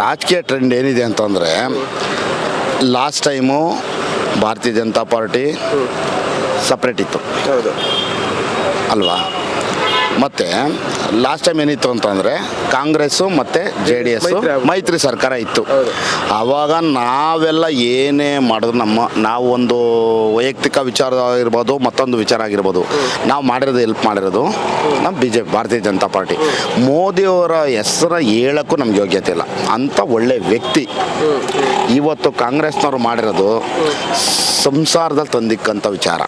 ರಾಜಕೀಯ ಟ್ರೆಂಡ್ ಏನಿದೆ ಅಂತಂದರೆ ಲಾಸ್ಟ್ ಟೈಮು ಭಾರತೀಯ ಜನತಾ ಪಾರ್ಟಿ ಸಪ್ರೇಟ್ ಇತ್ತು ಹೌದು ಅಲ್ವಾ. ಮತ್ತು ಲಾಸ್ಟ್ ಟೈಮ್ ಏನಿತ್ತು ಅಂತಂದರೆ ಕಾಂಗ್ರೆಸ್ಸು ಮತ್ತು JDS ಮೈತ್ರಿ ಸರ್ಕಾರ ಇತ್ತು. ಆವಾಗ ನಾವೆಲ್ಲ ಏನೇ ಮಾಡಿದ್ರು ನಾವು ಒಂದು ವೈಯಕ್ತಿಕ ವಿಚಾರ ಆಗಿರ್ಬೋದು, ಮತ್ತೊಂದು ವಿಚಾರ ಆಗಿರ್ಬೋದು, ನಾವು ಮಾಡಿರೋದು ಹೆಲ್ಪ್ ಮಾಡಿರೋದು ನಮ್ಮ BJP ಭಾರತೀಯ ಜನತಾ ಪಾರ್ಟಿ. ಮೋದಿಯವರ ಹೆಸರು ಹೇಳೋಕ್ಕೂ ನಮ್ಗೆ ಯೋಗ್ಯತೆ ಇಲ್ಲ, ಅಂಥ ಒಳ್ಳೆ ವ್ಯಕ್ತಿ. ಇವತ್ತು ಕಾಂಗ್ರೆಸ್ನವ್ರು ಮಾಡಿರೋದು ಸಂಸಾರದಲ್ಲಿ ತಂದಿಕ್ಕಂಥ ವಿಚಾರ.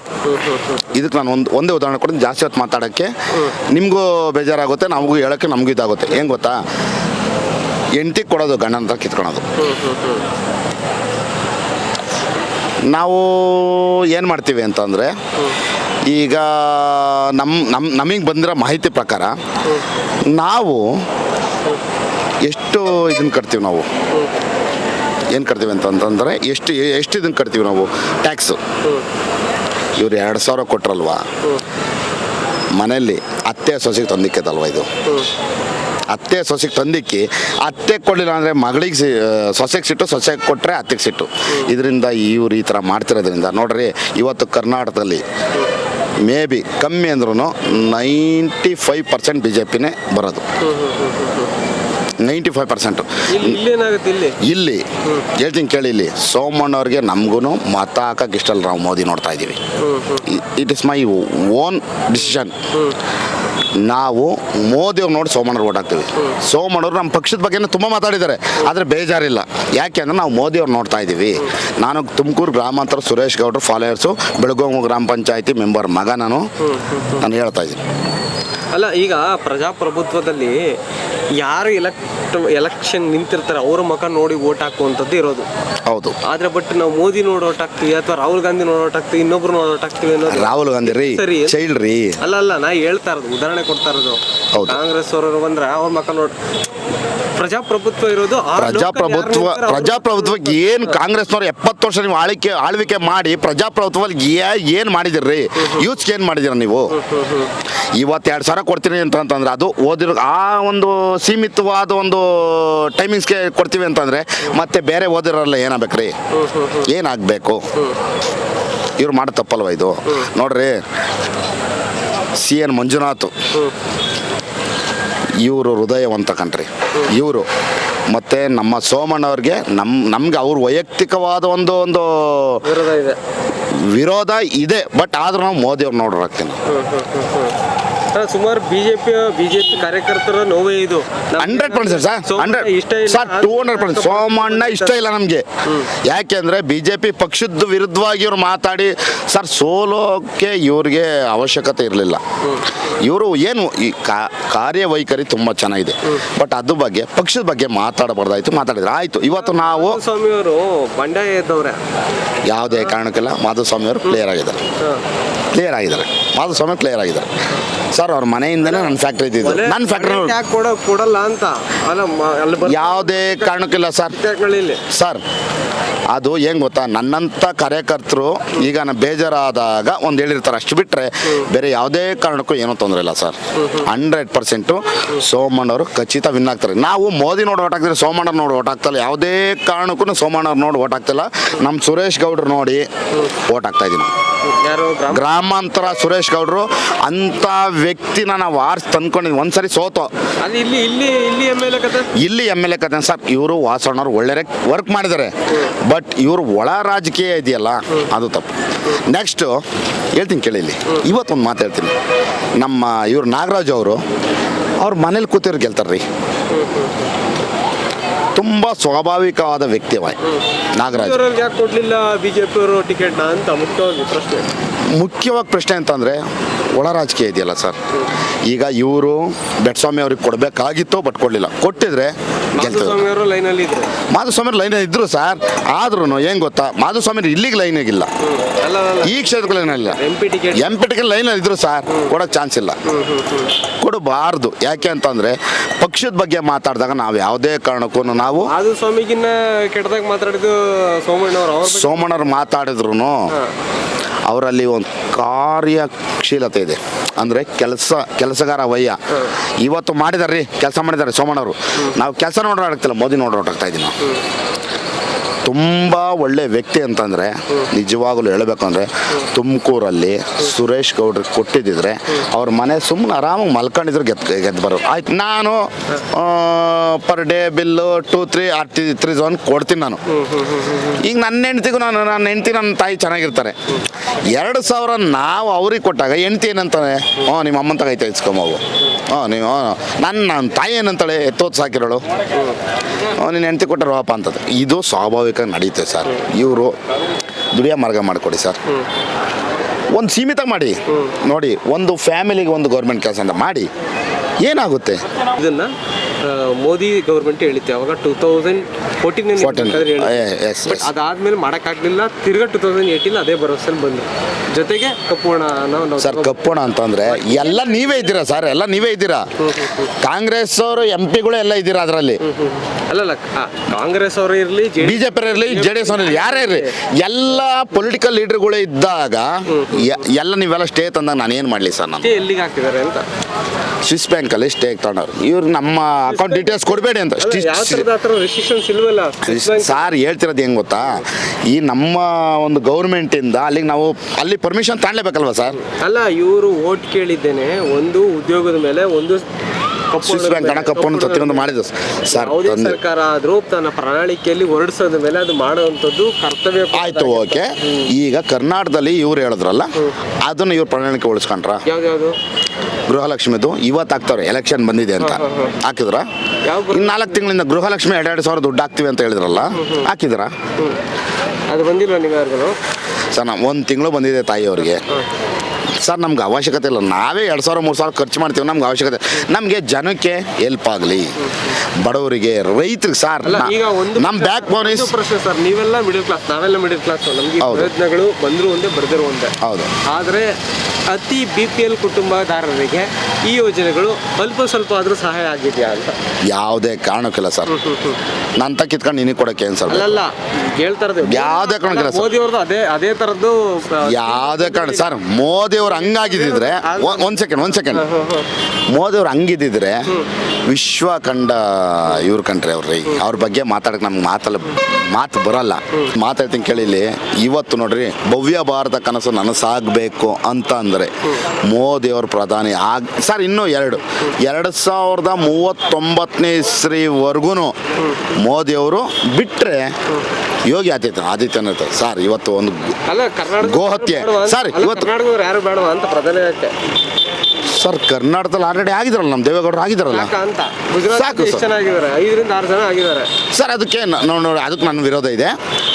ಇದಕ್ಕೆ ನಾನು ಒಂದೇ ಉದಾಹರಣೆ ಕೊಡ್ತೀನಿ, ಜಾಸ್ತಿ ಹೊತ್ತು ಮಾತಾಡೋಕ್ಕೆ ನಿಮಗೂ ಬೇಜಾರಾಗುತ್ತೆ, ನಮಗೂ ಹೇಳೋಕ್ಕೆ ನಮಗೂ ಇದಾಗುತ್ತೆ. ಏನು ಗೊತ್ತಾ, ಹೆಂಡ್ತಿಗೆ ಕೊಡೋದು ಗಂಡನ ಹತ್ರ ಕಿತ್ಕೊಳೋದು. ನಾವು ಏನು ಮಾಡ್ತೀವಿ ಅಂತಂದರೆ, ಈಗ ನಮಗೆ ಬಂದಿರೋ ಮಾಹಿತಿ ಪ್ರಕಾರ ನಾವು ಎಷ್ಟು ಇದನ್ನು ಕಟ್ತೀವಿ, ನಾವು ಏನು ಕಟ್ತೀವಿ ಅಂತಂದರೆ ಎಷ್ಟು ಇದನ್ನು ಕಟ್ತೀವಿ ನಾವು ಟ್ಯಾಕ್ಸು. ಇವ್ರು 2,000 ಕೊಟ್ರಲ್ವಾ, ಮನೆಯಲ್ಲಿ ಅತ್ತೆ ಸೊಸೆಗೆ ತಂದಿಕ್ಕದಲ್ವ ಇದು. ಅತ್ತೆ ಸೊಸೆಗೆ ತಂದಿಕ್ಕಿ ಅತ್ತೆ ಕೊಡಲಿಲ್ಲ ಅಂದರೆ ಮಗಳಿಗೆ ಸೊಸೆಗೆ ಸಿಟ್ಟು, ಸೊಸೆಗೆ ಕೊಟ್ಟರೆ ಅತ್ತೆಗೆ ಸಿಟ್ಟು. ಇದರಿಂದ ಇವ್ರು ಈ ಥರ ಮಾಡ್ತಿರೋದ್ರಿಂದ ನೋಡ್ರಿ, ಇವತ್ತು ಕರ್ನಾಟಕದಲ್ಲಿ ಮೇ ಬಿ ಕಮ್ಮಿ ಅಂದ್ರೂ 95% BJPನೇ ಬರೋದು. 95%. ಇಲ್ಲಿ ಹೇಳ್ತೀನಿ ಕೇಳಿ, ಇಲ್ಲಿ ಸೋಮಣ್ಣವ್ರಿಗೆ ನಮಗೂ ಮತ ಹಾಕಕ್ಕೆ ಇಷ್ಟಲ್ಲ, ನಾವು ಮೋದಿ ನೋಡ್ತಾ ಇದ್ದೀವಿ. It is my own decision. ನಾವು ಮೋದಿಯವ್ರು ನೋಡಿ ಸೋಮಣ್ಣವ್ರು ಓಟ್ ಹಾಕ್ತೀವಿ. ಸೋಮಣ್ಣವ್ರು ನಮ್ಮ ಪಕ್ಷದ ಬಗ್ಗೆ ತುಂಬ ಮಾತಾಡಿದ್ದಾರೆ, ಆದರೆ ಬೇಜಾರಿಲ್ಲ. ಯಾಕೆ ಅಂದರೆ ನಾವು ಮೋದಿಯವ್ರು ನೋಡ್ತಾ ಇದ್ದೀವಿ. ನಾನು ತುಮಕೂರು ಗ್ರಾಮಾಂತರ ಸುರೇಶ್ ಗೌಡ್ರು ಫಾಲೋಯರ್ಸು, ಬೆಳಗಾವಿ ಗ್ರಾಮ ಪಂಚಾಯತಿ ಮೆಂಬರ್ ಮಗ. ನಾನು ಹೇಳ್ತಾ ಇದ್ದೀನಿ. ಅಲ್ಲ, ಈಗ ಪ್ರಜಾಪ್ರಭುತ್ವದಲ್ಲಿ ಯಾರು ಎಲೆಕ್ಷನ್ ನಿಂತಿರ್ತಾರೆ ಅವ್ರ ಮುಖ ನೋಡಿ ಓಟ್ ಹಾಕುವಂಥದ್ದು ಇರೋದು. ಹೌದು. ಆದ್ರೆ ಬಟ್ ನಾವು ಮೋದಿ ನೋಡಿ ಓಟ್ ಹಾಕ್ತೀವಿ ಅಥವಾ ರಾಹುಲ್ ಗಾಂಧಿ ನೋಡಿ ಓಟ್ ಹಾಕ್ತೀವಿ, ಇನ್ನೊಬ್ರು ನೋಡಿ ಓಟ್ ಹಾಕ್ತೀವಿ ಅನ್ನೋದು. ರಾಹುಲ್ ಗಾಂಧಿ ರೀ ಚೈಲ್ಡ್ ರೀ. ಅಲ್ಲ ನಾ ಹೇಳ್ತಾ ಇರೋದು, ಉದಾಹರಣೆ ಕೊಡ್ತಾ ಇರೋದು. ಕಾಂಗ್ರೆಸ್ ಅವರು ಬಂದ್ರೆ ಅವ್ರ ಮುಖ ನೋಡಿ. ಪ್ರಜಾಪ್ರಭುತ್ವ ಇರೋದು ಪ್ರಜಾಪ್ರಭುತ್ವಕ್ಕೆ ಏನು ಕಾಂಗ್ರೆಸ್ನವ್ರು 70 ವರ್ಷ ನೀವು ಆಳ್ವಿಕೆ ಮಾಡಿ ಪ್ರಜಾಪ್ರಭುತ್ವದಲ್ಲಿ ಏನು ಮಾಡಿದಿರ್ರಿ? ಯೂತ್ಸ್ಗೆ ಏನು ಮಾಡಿದಿರ ನೀವು? ಇವತ್ತು 2,000 ಕೊಡ್ತೀನಿ ಅಂತಂದ್ರೆ ಅದು ಓದಿರೋ ಆ ಒಂದು ಸೀಮಿತವಾದ ಒಂದು ಟೈಮಿಂಗ್ಸ್ಗೆ ಕೊಡ್ತೀವಿ ಅಂತಂದರೆ ಮತ್ತೆ ಬೇರೆ ಓದಿರೋಲ್ಲ ಏನಾಗಬೇಕ್ರಿ? ಏನಾಗಬೇಕು? ಇವ್ರು ಮಾಡೋ ತಪ್ಪಲ್ವ ಇದು? ನೋಡ್ರಿ, CN ಮಂಜುನಾಥ್ ಇವರು ಹೃದಯವಂತ ಕಣ್ರಿ ಇವರು. ಮತ್ತು ನಮ್ಮ ಸೋಮಣ್ಣವ್ರಿಗೆ ನಮ್ಗೆ ಅವ್ರ ವೈಯಕ್ತಿಕವಾದ ಒಂದು ವಿರೋಧ ಇದೆ. ಬಟ್ ಆದ್ರೂ ನಾವು ಮೋದಿಯವ್ರು ನೋಡ್ರಿ ಹಾಕ್ತೀನಿ. ಸುಮಾರು ಬಿಜೆಪಿ ಕಾರ್ಯಕರ್ತರ ನೋವೇ ಇದು. 100% ಸರ್, 200%. ಸೋಮಣ್ಣ ಇಷ್ಟ ಇಲ್ಲ ನಮಗೆ. ಯಾಕೆಂದರೆ BJP ಪಕ್ಷದ ವಿರುದ್ಧವಾಗಿ ಇವ್ರು ಮಾತಾಡಿ ಸರ್ ಸೋಲೋಕ್ಕೆ ಇವ್ರಿಗೆ ಅವಶ್ಯಕತೆ ಇರಲಿಲ್ಲ. ಇವರು ಏನು ಈ ಕಾರ್ಯವೈಖರಿ ತುಂಬ ಚೆನ್ನಾಗಿದೆ, ಬಟ್ ಅದ್ರ ಬಗ್ಗೆ ಪಕ್ಷದ ಬಗ್ಗೆ ಮಾತಾಡಬಾರ್ದಾಯ್ತು. ಮಾತಾಡಿದ್ರೆ ಆಯಿತು. ಇವತ್ತು ನಾವು ಸ್ವಾಮಿಯವರು ಬಂಡಾಯ ಎದ್ದವ್ರೆ, ಯಾವುದೇ ಕಾರಣಕ್ಕೆಲ್ಲ ಮಾಧುಸ್ವಾಮಿಯವರು ಕ್ಲಿಯರ್ ಆಗಿದ್ದಾರೆ. ಮಾಧುಸ್ವಾಮಿ ಕ್ಲಿಯರ್ ಆಗಿದ್ದಾರೆ ಸರ್. ಅವ್ರ ಮನೆಯಿಂದನೇ ನನ್ನ ಫ್ಯಾಕ್ಟ್ರಿ ಇದ್ದಿದ್ದು. ನನ್ನ ಫ್ಯಾಕ್ಟ್ರಿ ಕೊಡಲ್ಲ ಅಂತ ಯಾವುದೇ ಕಾರಣಕ್ಕಿಲ್ಲ ಸರ್. ಅದು ಏನು ಗೊತ್ತಾ, ನನ್ನಂಥ ಕಾರ್ಯಕರ್ತರು ಈಗ ನಾನು ಬೇಜಾರಾದಾಗ ಒಂದು ಹೇಳಿರ್ತಾರೆ, ಅಷ್ಟು ಬಿಟ್ಟರೆ ಬೇರೆ ಯಾವುದೇ ಕಾರಣಕ್ಕೂ ಏನೂ ತೊಂದರೆ ಇಲ್ಲ ಸರ್. 100% ಸೋಮಣ್ಣವರು ಖಚಿತ ವಿನ್ ಆಗ್ತಾರೆ. ನಾವು ಮೋದಿ ನೋಡಿ ಓಟ್ ಹಾಕ್ತೀವಿ, ಸೋಮಣ್ಣವ್ರು ನೋಡಿ ಓಟ್ ಆಗ್ತಾಯಿಲ್ಲ. ಯಾವುದೇ ಕಾರಣಕ್ಕೂ ಸೋಮಣ್ಣವ್ರು ನೋಡಿ ಓಟ್ ಆಗ್ತಿಲ್ಲ. ನಮ್ಮ ಸುರೇಶ್ ಗೌಡ್ರು ನೋಡಿ ಓಟ್ ಹಾಕ್ತಾ ಇದ್ದೀನಿ. ಗ್ರಾಮಾಂತರ ಸುರೇಶ್ ಗೌಡ್ರು ಅಂಥ ವ್ಯಕ್ತಿನ ನಾವು ಆರಿಸಿ ತಂದ್ಕೊಂಡಿದ್ವಿ. ಒಂದ್ಸರಿ ಸೋತೋ ಇಲ್ಲಿ MLA ಕತೆ ಸರ್. ಇವರು ವಾಸಣ್ಣವ್ರು ಒಳ್ಳೆ ವರ್ಕ್ ಮಾಡಿದ್ದಾರೆ, ಬಟ್ ಇವರು ಒಳ ರಾಜಕೀಯ ಇದೆಯಲ್ಲ ಅದು ತಪ್ಪು. ನೆಕ್ಸ್ಟು ಹೇಳ್ತೀನಿ ಕೇಳಿ, ಇಲ್ಲಿ ಇವತ್ತೊಂದು ಮಾತು ಹೇಳ್ತೀನಿ. ನಮ್ಮ ಇವರು ನಾಗರಾಜ್ ಅವರು ಅವ್ರ ಮನೇಲಿ ಕೂತಿರು ಗೆಲ್ತಾರ್ರಿ. ತುಂಬ ಸ್ವಾಭಾವಿಕವಾದ ವ್ಯಕ್ತಿ ನಾಗರಾಜ್. ಕೊಡ್ಲಿಲ್ಲ ಬಿಜೆಪಿ ಅವರು ಟಿಕೆಟ್ನ ಅಂತ ಮುಖ್ಯವಾಗಿ ಪ್ರಶ್ನೆ ಅಂತಂದರೆ ಒಳ ರಾಜಕೀಯ ಇದೆಯಲ್ಲ ಸರ್. ಈಗ ಇವರು ಬೆಟ್ಸ್ವಾಮಿ ಅವ್ರಿಗೆ ಕೊಡಬೇಕಾಗಿತ್ತು, ಬಟ್ ಕೊಡಲಿಲ್ಲ. ಕೊಟ್ಟಿದ್ರೆ ಮಾಧುಸ್ವಾಮಿ ಲೈನಲ್ಲಿ ಇದ್ರು ಸರ್. ಆದ್ರೂ ಏನು ಗೊತ್ತಾ, ಮಾಧುಸ್ವಾಮಿ ಇಲ್ಲಿಗೆ ಲೈನಾಗಿಲ್ಲ, ಈ ಕ್ಷೇತ್ರಕ್ಕೆ ಲೈನಲ್ಲಿಲ್ಲ. MP ಟಿಕೆಟ್ ಲೈನಲ್ಲಿ ಇದ್ರು ಸರ್, ಕೊಡೋಕ್ಕೆ ಚಾನ್ಸ್ ಇಲ್ಲ, ಕೊಡಬಾರ್ದು. ಯಾಕೆ ಅಂತಂದರೆ ಪಕ್ಷದ ಬಗ್ಗೆ ಮಾತಾಡಿದಾಗ ನಾವು ಯಾವುದೇ ಕಾರಣಕ್ಕೂ ನಾವು ಮಾಧುಸ್ವಾಮಿಗಿನ್ನ ಕೆಟ್ಟದಾಗ ಮಾತಾಡಿದ್ದು ಸೋಮಣ್ಣವ್ರು ಮಾತಾಡಿದ್ರು ಅವರಲ್ಲಿ ಒಂದು ಕಾರ್ಯಶೀಲತೆ ಇದೆ, ಅಂದರೆ ಕೆಲಸಗಾರ ವಯ್ಯ. ಇವತ್ತು ಮಾಡಿದಾರೆ ರೀ, ಕೆಲಸ ಮಾಡಿದ್ದಾರೆ ಸೋಮಣ್ಣವರು. ನಾವು ಕೆಲಸ ನೋಡೋರಾಗ್ತಿಲ್ಲ, ಮೋದಿ ನೋಡೋರಾಗ್ತಾ ಇದ್ದೀವಿ ನಾವು. ತುಂಬ ಒಳ್ಳೆ ವ್ಯಕ್ತಿ ಅಂತಂದರೆ ನಿಜವಾಗಲೂ ಹೇಳಬೇಕು ಅಂದರೆ ತುಮಕೂರಲ್ಲಿ ಸುರೇಶ್ ಗೌಡ್ರಿಗೆ ಕೊಟ್ಟಿದ್ದಿದ್ರೆ ಅವ್ರ ಮನೆ ಸುಮ್ಮನೆ ಆರಾಮಾಗಿ ಮಲ್ಕೊಂಡಿದ್ರು ಗೆದ್ದು ಬರೋರು. ಆಯ್ತು, ನಾನು ಪರ್ ಡೇ ಬಿಲ್ಲು 2-3 ಕೊಡ್ತೀನಿ ನಾನು. ಈಗ ನನ್ನ ಹೆಂಡ್ತಿಗೂ ನನ್ನ ಹೆಂಡ್ತಿ ನನ್ನ ತಾಯಿ ಚೆನ್ನಾಗಿರ್ತಾರೆ. 2,000 ನಾವು ಅವ್ರಿಗೆ ಕೊಟ್ಟಾಗ ಹೆಂಡ್ತಿ ಏನಂತಾನೆ, ನಿಮ್ಮ ಅಮ್ಮನ ತಗೈತೆ ಇಸ್ಕೊಂಬೋವು, ನೀವು ನನ್ನ ತಾಯಿ ಏನಂತಾಳೆ, ಎತ್ತೋದು ಸಾಕಿರೋಳು, ನಿನ್ನ ಹೆಂಡ್ತಿ ಕೊಟ್ಟರವಪ್ಪ ಅಂತದ್ದು. ಇದು ಸ್ವಾಭಾವಿಕ ನಡೀತೆ ಸರ್. ಇವರು ದುಡಿಯೋ ಮಾರ್ಗ ಮಾಡಿಕೊಡಿ ಸರ್, ಒಂದು ಸೀಮಿತ ಮಾಡಿ ನೋಡಿ. ಒಂದು ಫ್ಯಾಮಿಲಿಗೆ ಒಂದು ಗೌರ್ಮೆಂಟ್ ಕೆಲಸ ಅಂತ ಮಾಡಿ ಏನಾಗುತ್ತೆ. ಇದನ್ನ ಮೋದಿ ಗೌರ್ಮೆಂಟ್ ಹೇಳಿತ್ತು ಅವಾಗ 2014 ಅದಾದ್ಮೇಲೆ ಮಾಡೋಕ್ಕಾಗಲಿಲ್ಲ. ತಿರ್ಗಾ 2018 ಅದೇ ಭರವಸೆಯಲ್ಲಿ ಬಂದರು. ಜೊತೆಗೆ ಕಪ್ಪೋಣ ಸರ್. ಕಪ್ಪೋಣ ಅಂತಂದ್ರೆ ಎಲ್ಲ ನೀವೇ ಇದ್ದೀರಾ ಸರ್, ಎಲ್ಲ ನೀವೇ ಇದ್ದೀರಾ. ಕಾಂಗ್ರೆಸ್ ಅವರು MP ಗಳು ಎಲ್ಲ ಇದ್ದೀರಾ ಅದರಲ್ಲಿ. ಅಲ್ಲಲ್ಲ, ಕಾಂಗ್ರೆಸ್ ಅವರು ಇರಲಿ, ಬಿಜೆಪಿ ಇರಲಿ, JDS ಅವರು ಯಾರೇ ಇರಲಿ, ಎಲ್ಲ ಪೊಲಿಟಿಕಲ್ ಲೀಡರ್ಗಳೇ ಇದ್ದಾಗ ಎಲ್ಲ ನೀವೆಲ್ಲ ಸ್ಟೇ ತಂದಾಗ ನಾನು ಏನು ಮಾಡಲಿ ಸರ್? ನಾನು ಎಲ್ಲಿಗೆ ಹಾಕಿದ್ದಾರೆ ಅಂತ ಸ್ವಿಸ್ ಬ್ಯಾಂಕಲ್ಲಿ ಸ್ಟೇ ತಗೊಂಡವ್ರು. ಇವ್ರು ನಮ್ಮ ಅಕೌಂಟ್ ಡೀಟೇಲ್ಸ್ ಕೊಡಬೇಡಿ ಅಂತ ರೆಸ್ಟ್ರಿಕ್ಷನ್ಸ್ ಇಲ್ವಲ್ಲ ಸಾರ್. ಹೇಳ್ತಿರೋದು ಹೆಂಗೆ ಗೊತ್ತಾ, ಈ ನಮ್ಮ ಒಂದು ಗೌರ್ಮೆಂಟಿಂದ ಅಲ್ಲಿಗೆ ನಾವು ಅಲ್ಲಿ ಪರ್ಮಿಷನ್ ತಗೊಳ್ಬೇಕಲ್ವ ಸರ್? ಅಲ್ಲ, ಇವರು ಓಟ್ ಕೇಳಿದ್ದೇನೆ ಒಂದು ಉದ್ಯೋಗದ ಮೇಲೆ, ಒಂದು ಸ್ವಿಸ್ ಬ್ಯಾಂಕ್ ಹಣ ಕಪ್ಪನ್ನು ತತ್ತಿಕೊಂಡು ಮಾಡಿದ್ರು ಸರ್. ಯಾವುದೇ ಸರ್ಕಾರ ಆದರೂ ತನ್ನ ಪ್ರಣಾಳಿಕೆಯಲ್ಲಿ ಹೊರಡಿಸೋದ ಮೇಲೆ ಅದು ಮಾಡುವಂಥದ್ದು ಕರ್ತವ್ಯ. ಆಯ್ತು, ಓಕೆ. ಈಗ ಕರ್ನಾಟಕದಲ್ಲಿ ಇವ್ರು ಹೇಳಿದ್ರಲ್ಲ, ಅದನ್ನು ಇವ್ರು ಪ್ರಣಾಳಿಕೆ ಉಳಿಸ್ಕೊಂಡ್ರ? ಯಾವ್ದು ಗೃಹಲಕ್ಷ್ಮಿದು ಇವತ್ತು ಹಾಕ್ತವ್ರೆ, ಎಲೆಕ್ಷನ್ ಬಂದಿದೆ ಅಂತ ಹಾಕಿದ್ರ? ಇನ್ನು 4 ತಿಂಗಳಿಂದ ಗೃಹಲಕ್ಷ್ಮಿ 2,000 ದುಡ್ಡು ಹಾಕ್ತಿವಿ ಅಂತ ಹೇಳಿದ್ರಲ್ಲ, ಹಾಕಿದ್ರ? ಅದು ಬಂದಿಲ್ಲ ನಿಮ್ಗಾರ್ಗು ಸರ್. ನಾವು 1 ತಿಂಗಳು ಬಂದಿದೆ ತಾಯಿಯವ್ರಿಗೆ ಸರ್. ನಮ್ಗೆ ಅವಶ್ಯಕತೆ ಇಲ್ಲ, ನಾವೇ 2,000-3,000 ಖರ್ಚು ಮಾಡ್ತೀವಿ. ನಮ್ಗೆ ಅವಶ್ಯಕತೆ, ನಮಗೆ ಜನಕ್ಕೆ ಹೆಲ್ಪ್ ಆಗಲಿ, ಬಡವರಿಗೆ, ರೈತರಿಗೆ ಸರ್. ಈಗ ಒಂದು ನಮ್ಮ ಬ್ಯಾಕ್ ಬೋನ್ ಇಸ್ ಪ್ರಶ್ನೆ ಸರ್. ನೀವೆಲ್ಲ ಮಿಡಲ್ ಕ್ಲಾಸ್, ನಾವೆಲ್ಲ ಮಿಡಲ್ ಕ್ಲಾಸ್. ನಮಗೆ ಪ್ರಯತ್ನಗಳು ಬಂದರೂ ಒಂದೇ, ಬರೆದಿರೋ ಒಂದೇ. ಹೌದು. ಆದರೆ ಅತಿ BPL ಕುಟುಂಬದಾರರಿಗೆ ಈ ಯೋಜನೆಗಳು ಅಲ್ಪ ಸ್ವಲ್ಪ ಆದರೂ ಸಹಾಯ ಆಗಿದೆಯಾ ಅಂತ? ಯಾವುದೇ ಕಾರಣಕ್ಕಿಲ್ಲ ಸರ್. ನನ್ನ ತ ಕಿತ್ಕೊಂಡು ನಿನಗೆ ಕೊಡೋಕೆ ಏನು ಸರ್? ಅಲ್ಲ, ಹೇಳ್ತಾ ಇರೋದು ಯಾವುದೇ ಕಾರಣಕ್ಕಿಲ್ಲ ಸರ್. ಮೋದಿ ಅವ್ರದ್ದು ಅದೇ ಥರದ್ದು ಯಾವುದೇ ಕಾರಣ ಸರ್. ಮೋದಿ ಅವ್ರು ಹಂಗಾಗಿದ್ದಿದ್ರೆ, ಒಂದು ಸೆಕೆಂಡ್, ಮೋದಿ ಅವ್ರು ಹಂಗಿದ್ದಿದ್ರೆ ವಿಶ್ವ ಕಂಡ ಇವ್ರ ಕಂಡ್ರೆ ಅವ್ರಿ, ಅವ್ರ ಬಗ್ಗೆ ಮಾತಾಡಕ್ಕೆ ನಮ್ಗೆ ಮಾತು ಬರಲ್ಲ. ಮಾತಾಡ್ತೀನಿ ಕೇಳಿಲಿ. ಇವತ್ತು ನೋಡ್ರಿ, ಭವ್ಯ ಭಾರತ ಕನಸು ನನಸಾಗಬೇಕು ಅಂತ ಅಂದರೆ ಮೋದಿ ಅವರು ಪ್ರಧಾನಿ ಸರ್. ಇನ್ನೂ 2039ನೇ ಇಸ್ವಿವರೆಗೂ ಮೋದಿ ಅವರು ಬಿಟ್ಟರೆ ಯೋಗಿ ಆದಿತ್ಯನಾಥ್ ಸರ್. ಇವತ್ತು ಒಂದು ಗೋಹತ್ಯೆ ಸರ್. ಇವತ್ತು ಯಾರು ಬೇಡವಾ ಅಂತ ಪ್ರಧಾನಿ ಸರ್. ಕರ್ನಾಟಕದಲ್ಲಿ ಆಲ್ರೆಡಿ ಆಗಿದ್ರಲ್ಲ, ನಮ್ಮ ದೇವೇಗೌಡರು ಆಗಿದ್ರಲ್ಲ, ಸಾಕು. ಚೆನ್ನಾಗಿದ್ದಾರೆ, 5-6 ಜನ ಆಗಿದ್ದಾರೆ ಸರ್. ಅದಕ್ಕೆ ನೋಡಿ, ಅದಕ್ಕೆ ನನ್ನ ವಿರೋಧ ಇದೆ.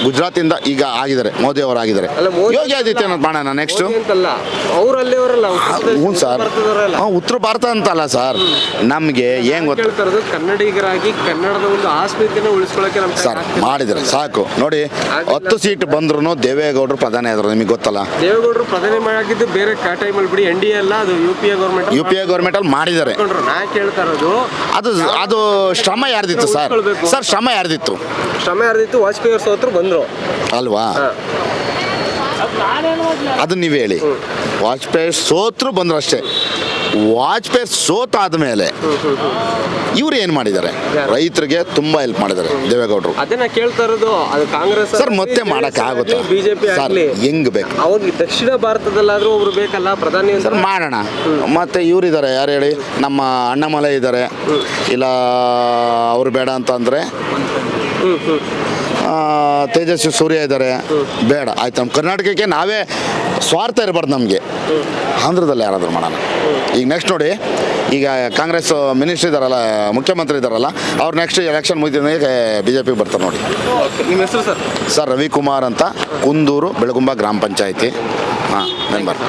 ಗುಜರಾತಿಂದ ಈಗ ಆಗಿದ್ದಾರೆ, ಮೋದಿ ಅವರು ಆಗಿದ್ದಾರೆ. ಯೋಗಿ ಆದಿತ್ಯನಾಥ್ ಮಾಡೋಣ ನೆಕ್ಸ್ಟ್. ಅವರಲ್ಲಿ ಅವರಲ್ಲ. ಹ್ಞೂ ಸರ್. ಉತ್ತರ ಭಾರತ ಅಂತಲ್ಲ ಸರ್. ನಮಗೆ ಏನು ಗೊತ್ತಿರೋದು, ಕನ್ನಡಿಗರಾಗಿ ಕನ್ನಡದ ಒಂದು ಆಸ್ಮಿತೆಯನ್ನು ಉಳಿಸ್ಕೊಳ್ಳೋಕೆ ನಮ್ಮ ಸರ್ ಮಾಡಿದರೆ ಸಾಕು. ನೋಡಿ, 10 ಸೀಟ್ ಬಂದ್ರು ದೇವೇಗೌಡರು ಪ್ರಧಾನಿ ಆದ್ರು. ನಿಮಗೆ ಗೊತ್ತಲ್ಲ, ದೇವೇಗೌಡರು ಪ್ರಧಾನಿ ಮಾಡಿದ್ದು ಬೇರೆ ಟೈಮಲ್ಲಿ ಬಿಡಿ. NDA ಅಲ್ಲ, ಅದು UPA ಗೌರ್ಮೆಂಟ್ ಅಲ್ಲಿ ಮಾಡಿದ್ದಾರೆ. ನಾ ಕೇಳ್ತಾ ಇರೋದು, ಅದು ಶ್ರಮ ಯಾರ್ದಿತ್ತು ಸರ್? ಶ್ರಮ ಯಾರ್ದಿತ್ತು? ವಾಜಪೇಯಿ ಅವ್ರ ಸೋತ್ರು ಬಂದ್ರು ಅಲ್ವಾ? ಅದು ನೀವು ಹೇಳಿ. ವಾಜಪೇಯಿ ಸೋತ್ರು ಬಂದ್ರು ಅಷ್ಟೇ. ವಾಜಪೇಯಿ ಸೋತಾದ್ಮೇಲೆ ಇವ್ರು ಏನು ಮಾಡಿದ್ದಾರೆ? ರೈತರಿಗೆ ತುಂಬಾ ಹೆಲ್ಪ್ ಮಾಡಿದ್ದಾರೆ ದೇವೇಗೌಡರು. ಅದನ್ನ ಕೇಳ್ತಾ ಇರೋದು. ಅದು ಕಾಂಗ್ರೆಸ್ ಸರ್ ಮತ್ತೆ ಮಾಡಕ್ ಆಗುತ್ತೆ? ಬಿಜೆಪಿ ಹೆಂಗ್ ಬೇಕು? ಅವಾಗ ದಕ್ಷಿಣ ಭಾರತದಲ್ಲಾದ್ರೂ ಒಬ್ರು ಬೇಕಲ್ಲ ಪ್ರಧಾನಿ ಸರ್. ಮಾಡೋಣ. ಮತ್ತೆ ಇವ್ರು ಇದ್ದಾರೆ, ಯಾರು ಹೇಳಿ? ನಮ್ಮ ಅಣ್ಣಾಮಲೈ ಇದ್ದಾರೆ. ಇಲ್ಲ ಅವ್ರು ಬೇಡ ಅಂತ ಅಂದ್ರೆ ತೇಜಸ್ವಿ ಸೂರ್ಯ ಇದ್ದಾರೆ. ಬೇಡ ಆಯ್ತು. ನಮ್ಮ ಕರ್ನಾಟಕಕ್ಕೆ ನಾವೇ ಸ್ವಾರ್ಥ ಇರಬಾರ್ದು ನಮಗೆ. ಆಂಧ್ರದಲ್ಲಿ ಯಾರಾದರೂ ಮಾಡೋಣ. ಈಗ ನೆಕ್ಸ್ಟ್ ನೋಡಿ, ಈಗ ಕಾಂಗ್ರೆಸ್ ಮಿನಿಸ್ಟರ್ ಇದ್ದಾರಲ್ಲ, ಮುಖ್ಯಮಂತ್ರಿ ಇದ್ದಾರಲ್ಲ, ಅವ್ರು ನೆಕ್ಸ್ಟ್ ಎಲೆಕ್ಷನ್ ಮುಗಿದ BJP ಬರ್ತಾರೆ ನೋಡಿ. ನಿಮ್ಮ ಹೆಸರು ಸರ್? ಸರ್ ರವಿಕುಮಾರ್ ಅಂತ, ಕುಂದೂರು ಬೆಳಗುಂಬ ಗ್ರಾಮ ಪಂಚಾಯತಿ ಮೆಂಬರ್.